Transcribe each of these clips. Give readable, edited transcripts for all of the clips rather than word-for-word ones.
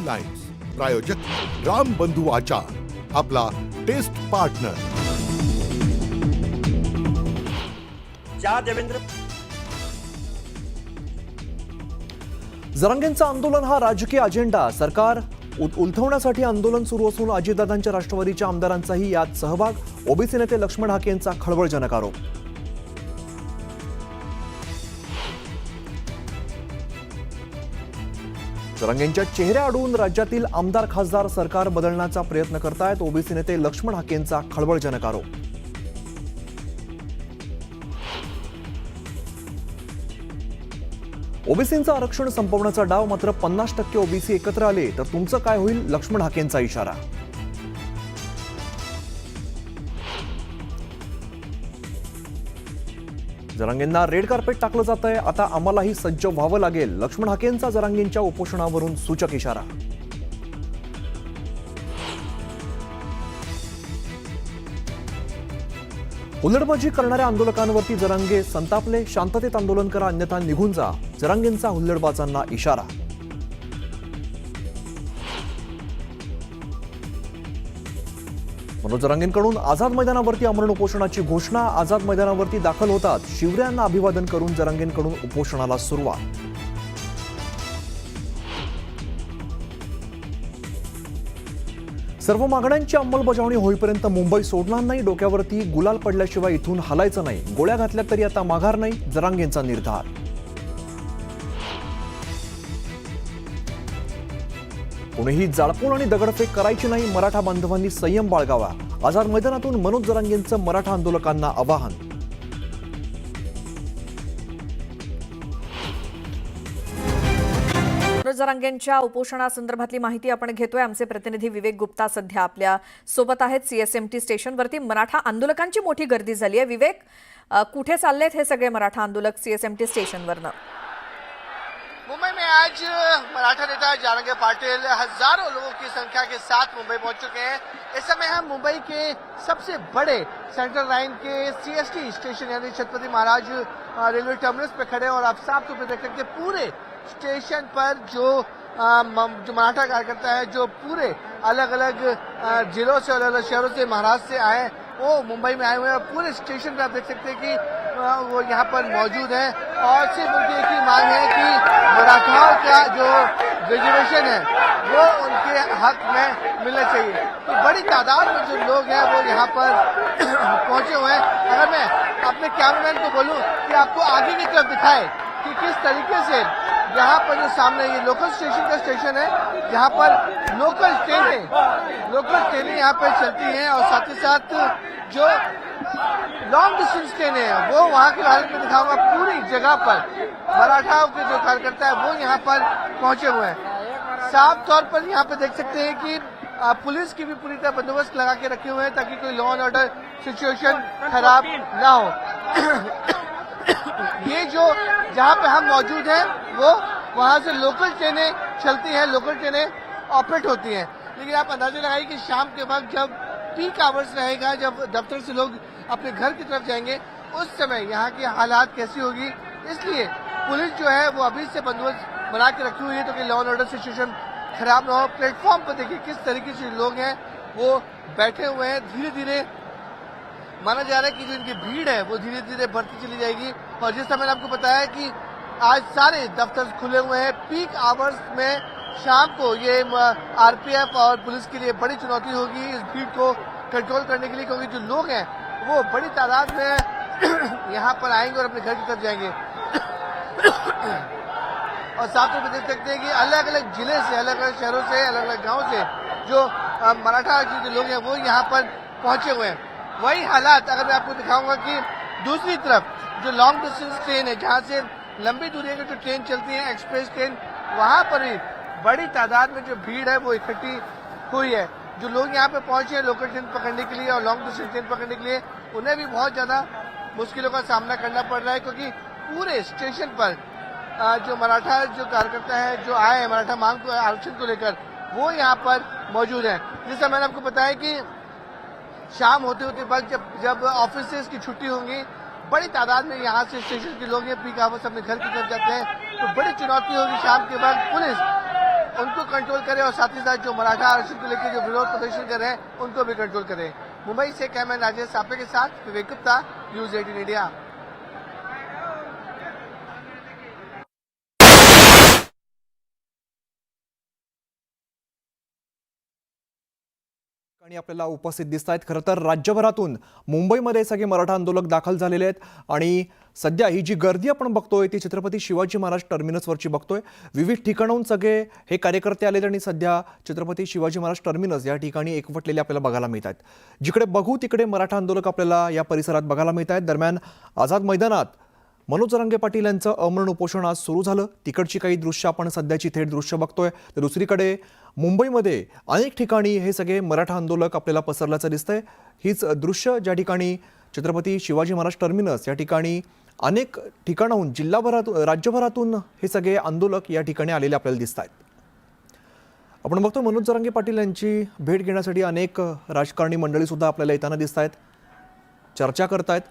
Lines, प्रायोजक राम बंधू आचार, आपला टेस्ट पार्टनर. जा देवेंद्र. जरांगेंचं आंदोलन हा राजकीय अजेंडा, सरकार उलथवण्यासाठी आंदोलन सुरू असून अजितदादांच्या राष्ट्रवादीच्या आमदारांचाही यात सहभाग. ओबीसी नेते लक्ष्मण हाकेंचा खळबळजनक आरोप. जरांगेंच्या चेहऱ्या अडवून राज्यातील आमदार खासदार सरकार बदलण्याचा प्रयत्न करतायत. ओबीसी नेते लक्ष्मण हाकेंचा खळबळजनक आरोप. ओबीसींचं आरक्षण संपवण्याचा डाव, मात्र 50% ओबीसी एकत्र आले तर तुमचं काय होईल, लक्ष्मण हाकेंचा इशारा. जरांगेंना रेड कार्पेट टाकलं जातंय, आता आम्हालाही सज्ज व्हावं लागेल, लक्ष्मण हाकेंचा जरांगेंच्या उपोषणावरून सूचक इशारा. हुल्लडबाजी करणाऱ्या आंदोलकांवरती जरांगे संतापले. शांततेत आंदोलन करा, अन्यथा निघून जा, जरांगेंचा हुल्लडबाजांना इशारा. मनोज जरांगेंकडून आझाद मैदानावरती आमरण उपोषणाची घोषणा. आझाद मैदानावरती दाखल होतात शिवऱ्यांना अभिवादन करून जरांगेंकडून उपोषणाला सुरुवात. सर्व मागण्यांची अंमलबजावणी होईपर्यंत मुंबई सोडणार नाही, डोक्यावरती गुलाल पडल्याशिवाय इथून हलायचं नाही, गोळ्या घातल्या तरी आता माघार नाही, जरांगेंचा निर्धार. कोणीही जाळपोळ आणि दगडफेक करायची नाही, मराठा बांधवांनी संयम बाळगावा. आझाद मैदानातून मनोज जरांगेंचं मराठा आंदोलकांना आवाहन. मनोज जरांगेंच्या उपोषणासंदर्भातली माहिती आपण घेतोय. आमचे प्रतिनिधी विवेक गुप्ता सध्या आपल्या सोबत आहेत सीएसएमटी स्टेशनवरती. मराठा आंदोलकांची मोठी गर्दी झाली आहे. विवेक, कुठे चाललेत हे सगळे मराठा आंदोलक सीएसएमटी स्टेशनवरनं? मुंबई में आज मराठा नेता जरांगे पाटिल हजारों लोगों की संख्या के साथ मुंबई पहुंच चुके हैं. इस समय हम मुंबई के सबसे बड़े सेंट्रल लाइन के सीएसटी स्टेशन यानी छत्रपति महाराज रेलवे टर्मिनस पे खड़े हैं और आप साफ तौर पर देख सकते हैं पूरे स्टेशन पर जो मराठा कार्यकर्ता है, जो पूरे अलग अलग जिलों से, अलग अलग शहरों से, महाराष्ट्र से आए, वो मुंबई में आए हुए हैं. पूरे स्टेशन पर आप देख सकते हैं कि वो यहाँ पर मौजूद है और सिर्फ उनकी एक ही मांग है कि मराठाओं का जो रिजर्वेशन है वो उनके हक में मिलना चाहिए. तो बड़ी तादाद में जो लोग हैं वो यहाँ पर पहुंचे हुए हैं. अगर मैं अपने कैमरामैन को बोलूं कि आपको आगे की तरफ दिखाए कि किस तरीके से यहाँ पर जो सामने ये लोकल स्टेशन का स्टेशन है, यहाँ पर लोकल ट्रेनें यहाँ पर चलती हैं और साथ ही साथ जो लॉन्ग डिस्टेंस ट्रेनें हैं वो वहाँ की हालत में दिखाऊंगा. पूरी जगह पर मराठाओं के जो कार्यकर्ता है वो यहाँ पर पहुंचे हुए हैं. साफ तौर पर यहाँ पे देख सकते हैं कि पुलिस की भी पूरी तरह बंदोबस्त लगा के रखे हुए हैं ताकि कोई लॉ एंड ऑर्डर सिचुएशन खराब ना हो. ये जो जहाँ पे हम मौजूद हैं वो वहाँ से लोकल ट्रेनें चलती हैं, लोकल ट्रेनें ऑपरेट होती हैं. लेकिन आप अंदाजा लगाइए कि शाम के वक्त जब पीक आवर्स रहेगा, जब दफ्तर से लोग अपने घर की तरफ जाएंगे, उस समय यहाँ की हालात कैसी होगी. इसलिए पुलिस जो है वो अभी से बंदोबस्त बना के रखी हुई है ताकि लॉ एंड ऑर्डर सिचुएशन खराब ना हो. प्लेटफॉर्म पर देखिए किस तरीके से लोग हैं वो बैठे हुए हैं. धीरे धीरे माना जा रहा है कि जो इनकी भीड़ है वो धीरे धीरे बढ़ती चली जाएगी. और जिस समय आपको बताया कि आज सारे दफ्तर खुले हुए हैं, पीक आवर्स में शाम को ये आरपीएफ और पुलिस के लिए बड़ी चुनौती होगी इस भीड़ को कंट्रोल करने के लिए, क्योंकि जो लोग हैं वो बड़ी तादाद में यहाँ पर आएंगे और अपने घर की तरफ जाएंगे. और साथ में देख सकते हैं कि अलग अलग जिले से, अलग अलग शहरों से, अलग अलग गाँव से जो मराठा जो लोग हैं वो यहाँ पर पहुंचे हुए हैं. वही हालात अगर मैं आपको दिखाऊंगा कि दूसरी तरफ जो लॉन्ग डिस्टेंस ट्रेन है, जहाँ से लंबी दूरी की जो ट्रेन चलती है, एक्सप्रेस ट्रेन, वहाँ पर भी बड़ी तादाद में जो भीड़ है वो इकट्ठी हुई है. जो लोग यहाँ पे पहुंचे हैं लोकल ट्रेन पकड़ने के लिए और लॉन्ग डिस्टेंस ट्रेन पकड़ने के लिए, उन्हें भी बहुत ज्यादा मुश्किलों का सामना करना पड़ रहा है, क्योंकि पूरे स्टेशन पर जो मराठा जो कार्यकर्ता है जो आए हैं मराठा मांग को, आरक्षण को लेकर, वो यहाँ पर मौजूद है. जिससे मैंने आपको बताया कि शाम होते होते वक्त जब ऑफिस की छुट्टी होंगी, बड़ी तादाद में यहाँ से स्टेशन के लोग पीक आवर्स अपने घर की तरफ जाते हैं, तो बड़ी चुनौती होगी शाम के बाद पुलिस उनको कंट्रोल करें और साथ ही साथ जो मराठा आरक्षण को लेकर जो विरोध प्रदर्शन कर रहे हैं उनको भी कंट्रोल करें। मुंबई से कैमरा राजेश सापे के साथ विवेक गुप्ता, न्यूज 18 इंडिया। आणि आपल्याला उपस्थित दिसत आहेत। खरं तर राज्यभरातून मुंबईमध्ये सगळे मराठा आंदोलक दाखल झालेले आहेत आणि सध्या ही जी गर्दी आपण बघतोय ती छत्रपती शिवाजी महाराज टर्मिनसवरची बघतोय। विविध ठिकाणाहून सगळे हे कार्यकर्ते आलेत आणि सध्या छत्रपती शिवाजी महाराज टर्मिनस या ठिकाणी एकवटलेले आपल्याला बघायला मिळत आहेत। जिकडे बघू तिकडे मराठा आंदोलक आपल्याला या परिसरात बघायला मिळत आहेत। दरम्यान आझाद मैदानात मनोज जरांगे पाटील यांचं अमरण उपोषण आज सुरू झालं। तिकडची काही दृश्य आपण सध्याची थेट दृश्य बघतोय। तर दुसरीकडे मुंबईमध्ये अनेक ठिकाणी हे सगळे मराठा आंदोलक आपल्याला पसरल्याचं दिसतंय। हीच दृश्य ज्या ठिकाणी छत्रपती शिवाजी महाराज टर्मिनस या ठिकाणी अनेक ठिकाणाहून जिल्हाभरातून राज्यभरातून हे सगळे आंदोलक या ठिकाणी आलेले आपल्याला दिसत आहेत। आपण बघतो मनोज जरांगे पाटील यांची भेट घेण्यासाठी अनेक राजकारणी मंडळी सुद्धा आपल्याला येताना दिसत आहेत, चर्चा करतायत।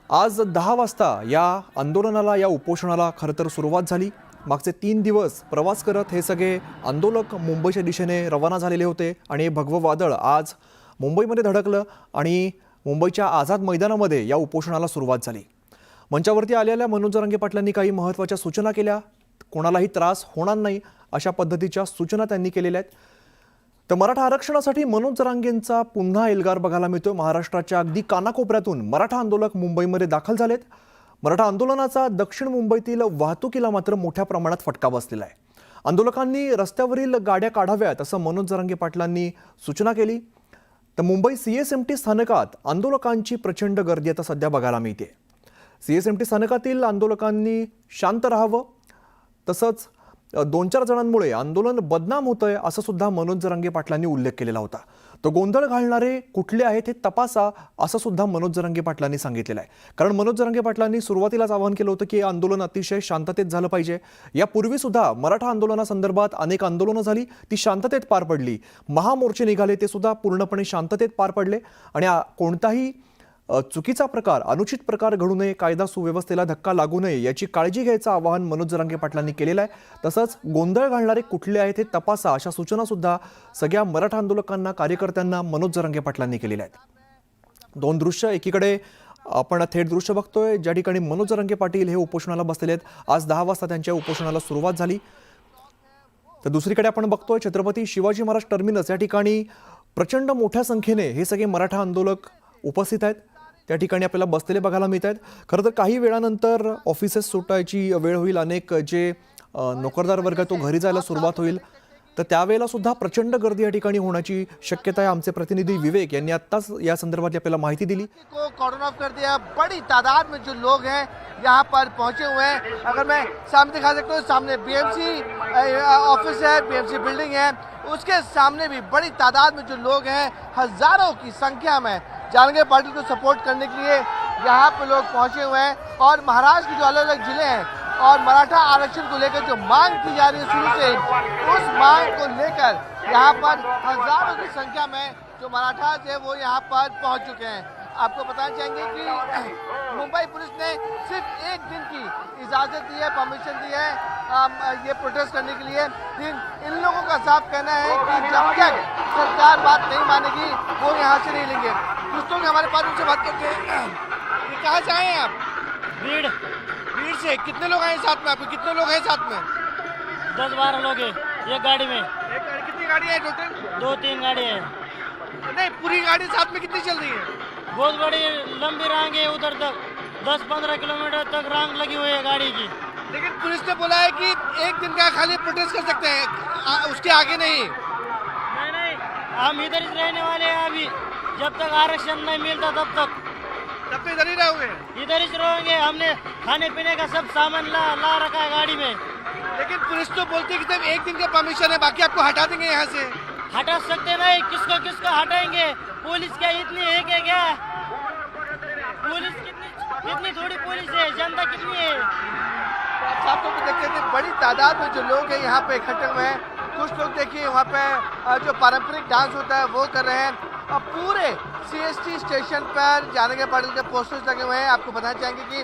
आज 10 वाजता या आंदोलनाला या उपोषणाला खरं तर सुरुवात झाली। मागचे 3 दिवस प्रवास करत हे सगळे आंदोलक मुंबईच्या दिशेने रवाना झालेले होते आणि हे भगवं वादळ आज मुंबईमध्ये धडकलं आणि मुंबईच्या आझाद मैदानामध्ये या उपोषणाला सुरुवात झाली। मंचावरती आलेल्या मनोज जरांगे पाटलांनी काही महत्त्वाच्या सूचना केल्या। कोणालाही त्रास होणार नाही अशा पद्धतीच्या सूचना त्यांनी केलेल्या आहेत। तर मराठा आरक्षणासाठी मनोज जरांगेंचा पुन्हा एल्गार बघायला मिळतोय। महाराष्ट्राच्या अगदी कानाकोपऱ्यातून मराठा आंदोलक मुंबईमध्ये दाखल झालेत। मराठा आंदोलनाचा दक्षिण मुंबईतील वाहतुकीला मात्र मोठ्या प्रमाणात फटका बसलेला आहे। आंदोलकांनी रस्त्यावरील गाड्या काढाव्यात असं मनोज जरांगे पाटलांनी सूचना केली। तर मुंबई CSMT स्थानकात आंदोलकांची प्रचंड गर्दी आता सध्या बघायला मिळते। CSMT स्थानकातील आंदोलकांनी शांत राहावं, तसंच 2-4 जणांमुळे आंदोलन बदनाम होतंय असं सुद्धा मनोज जरांगे पाटलांनी उल्लेख केलेला होता। तो गोंधळ घालणारे कुठले आहेत हे तपासा असं सुद्धा मनोज जरांगे पाटलांनी सांगितलेलं आहे। कारण मनोज जरांगे पाटलांनी सुरुवातीलाच आवाहन केलं होतं की हे आंदोलन अतिशय शांततेत झालं पाहिजे। यापूर्वी सुद्धा मराठा आंदोलनासंदर्भात अनेक आंदोलनं झाली, ती शांततेत पार पडली। महामोर्चे निघाले, ते सुद्धा पूर्णपणे शांततेत पार पडले आणि कोणताही चुकीचा प्रकार, अनुचित प्रकार घडू नये, कायदा सुव्यवस्थेला धक्का लागू नये याची काळजी घ्यायचं आवाहन मनोज जरांगे पाटलांनी केलेलं आहे। तसंच गोंधळ घालणारे कुठले आहेत हे तपासा अशा सूचना सुद्धा सगळ्या मराठा आंदोलकांना, कार्यकर्त्यांना मनोज जरांगे पाटलांनी केलेल्या आहेत। 2 दृश्य, एकीकडे आपण थेट दृश्य बघतोय ज्या ठिकाणी मनोज जरांगे पाटील हे उपोषणाला बसलेले आहेत। आज 10 वाजता त्यांच्या उपोषणाला सुरुवात झाली। तर दुसरीकडे आपण बघतोय छत्रपती शिवाजी महाराज टर्मिनस या ठिकाणी प्रचंड मोठ्या संख्येने हे सगळे मराठा आंदोलक उपस्थित आहेत। त्या ठिकाणी आपल्याला बसलेले बघायला मिळत आहेत। खरं तर काही वेळानंतर ऑफिसेस सुटायची वेळ होईल, अनेक जे नोकरदार वर्ग तो घरी जायला सुरुवात होईल, तर त्यावेळेला सुद्धा प्रचंड गर्दी या ठिकाणी होण्याची शक्यता आहे। आमचे प्रतिनिधी विवेक यांनी आत्ताच या संदर्भातली आपल्याला माहिती दिली। को कॉर्डन ऑफ कर दिया, बड़ी तादाद में जो लोग हैं यहाँ पर पहुंचे हुए हैं। अगर मैं सामने दिखा सकता हूँ, सामने BMC ऑफिस है, BMC बिल्डिंग है, उसके सामने भी बड़ी तादाद में जो लोग हैं, हजारों की संख्या में जरांगे पाटिल को सपोर्ट करने के लिए यहाँ पे लोग पहुंचे हुए हैं। और महाराष्ट्र के जो अलग अलग जिले हैं और मराठा आरक्षण को लेकर जो मांग की जा रही है शुरू से, उस मांग को लेकर यहाँ पर हजारों की संख्या में जो मराठास है वो यहाँ पर पहुंच चुके हैं। आपको बताना चाहेंगे कि मुंबई पुलिस ने सिर्फ 1 दिन की इजाजत दी है, परमिशन दी है ये प्रोटेस्ट करने के लिए। इन लोगों का साफ कहना है कि जब तक सरकार बात नहीं मानेगी वो यहाँ से नहीं लेंगे। कुछ लोग हमारे पास उनसे बात करते हैं। ये कहाँ से आए हैं आप? भीड़ से। कितने लोग आए साथ में? आपके कितने लोग हैं साथ में? 10-12 लोग हैं एक गाड़ी में। एक गाड़ी, कितनी गाड़ी है टोटल? 2-3 गाड़ी है। नहीं, पूरी गाड़ी साथ में कितनी चल रही है? बहुत बड़ी लंबी रांग है, उधर तक 10-15 किलोमीटर तक रांग लगी हुई है गाड़ी की। लेकिन पुलिस ने बोला है कि 1 दिन का खाली प्रोटेस्ट कर सकते हैं, उसके आगे नहीं। नहीं, हम इधर ही रहने वाले हैं अभी, जब तक आरक्षण नहीं मिलता तब तक इधर ही रहोगे? इधर ही रहेंगे। हमने खाने पीने का सब सामान ला रखा है गाड़ी में। लेकिन पुलिस तो बोलती है कि सिर्फ 1 दिन का परमिशन है, बाकी आपको हटा देंगे यहाँ से। हटा सकते नहीं, किसको हटाएंगे? पुलिस क्या इतनी है क्या? पुलिस कितनी थोड़ी पुलिस है, जनता कितनी है? आप साफ तौर पर देखते थे बड़ी तादाद में जो लोग हैं यहाँ पे इकट्ठे हुए हैं। कुछ लोग देखिए वहाँ पे जो पारंपरिक डांस होता है वो कर रहे हैं। अब पूरे CST स्टेशन पर जरांगे पाटिल के पोस्टर्स लगे हुए हैं। आपको बताना चाहेंगे कि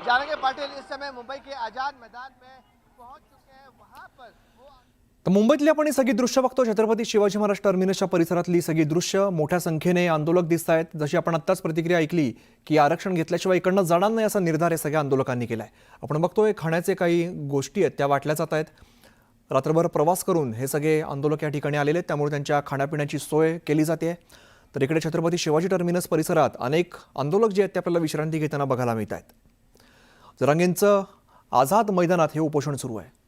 जरांगे पाटिल इस समय मुंबई के आजाद मैदान में पहुंच चुके हैं। वहाँ पर वो तर मुंबईतली आपण ही सगळी दृश्य बघतो. छत्रपती शिवाजी महाराज टर्मिनसच्या परिसरातली सगळी दृश्य, मोठ्या संख्येने आंदोलक दिसत आहेत. जशी आपण आत्ताच प्रतिक्रिया ऐकली की आरक्षण घेतल्याशिवाय इकडनं जाणार नाही असा निर्धार हे सगळ्या आंदोलकांनी केलाय. आपण बघतोय खाण्याचे काही गोष्टी आहेत त्या वाटल्या जात आहेत. रात्रभर प्रवास करून हे सगळे आंदोलक या ठिकाणी आलेले आहेत, त्यामुळे त्यांच्या खाण्यापिण्याची सोय केली जाते. तर इकडे छत्रपती शिवाजी टर्मिनस परिसरात अनेक आंदोलक जे आहेत ते आपल्याला विश्रांती घेताना बघायला मिळत आहेत. जरांगेंचं आझाद मैदानात हे उपोषण सुरू आहे.